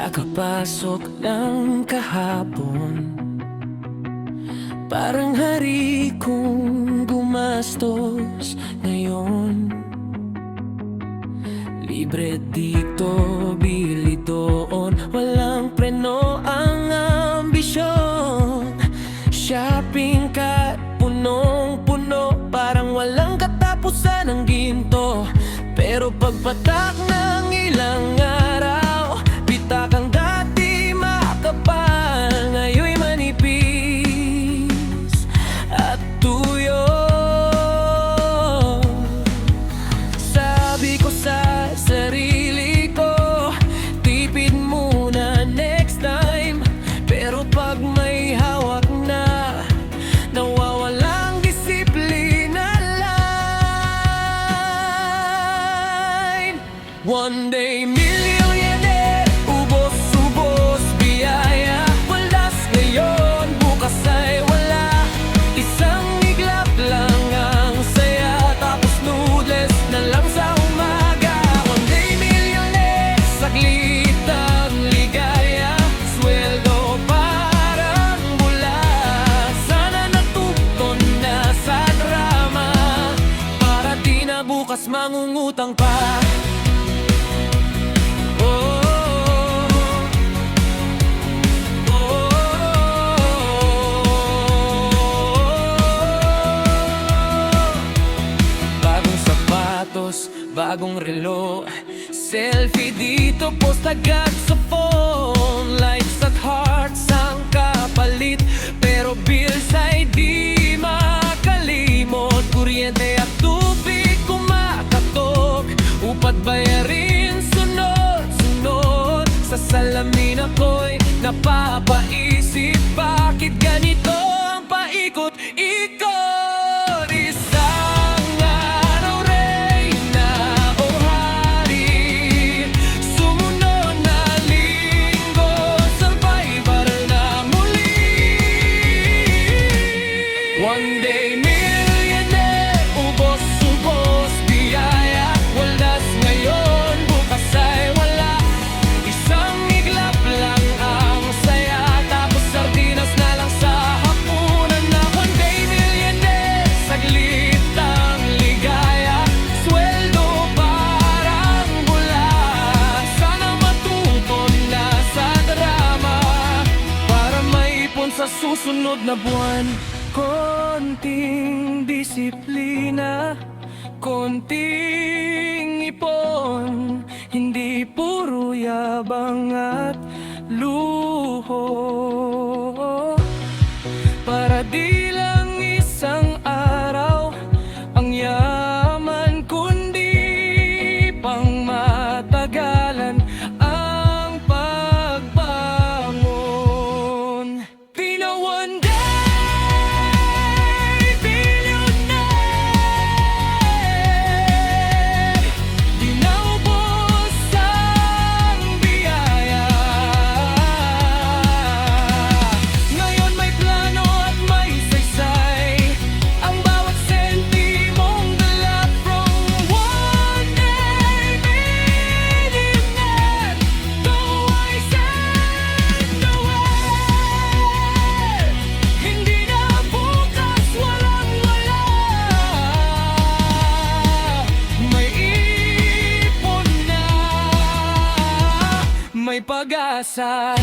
Kakapasok ng kahapon, parang hari kong gumastos ngayon. Libre dito, bili doon, walang preno ang ambisyon. Shopping cart, punong-puno, parang walang katapusan ang ginto. Pero pagpatak ng ilang araw, bitakang dati makapal, ngayon'y manipis at tuyo. Sabi ko sa sarili ko, tipid muna next time. Pero pag may hawak na, nawawalang disiplina line. One day millionaire, ubos-ubos biyaya, waldas ngayon, bukas ay wala. Isang iglap lang ang saya, tapos noodles na lang sa umaga. One day millionaire, saglit ang ligaya, sweldo parang bula. Sana natuton na sa drama, para di na bukas mangungutang pa. Bagong relo, selfie dito, post agad sa phone. Likes at hearts ang kapalit, pero bills ay di makalimot. Kuryente at tubig kumakatok, upat bayarin sunod-sunod. Sa salamin ako'y napapaisip, bakit ganito ang paikot-ikot? One day millionaire, ubos-ubos biyaya, waldas ngayon, bukas ay wala. Isang iglap lang ang saya, tapos sardinas na lang sa hapunan na. One day millionaire, saglit ang ligaya, sweldo parang bula. Sana matuton na sa drama, para maipon sa susunod na buwan. Konting disiplina, konting ipon, hindi puro yabang at luho. Para di lang isang araw ang yaman, kundi pang matagalan ang pagbangon. Pina one day may pag-asa.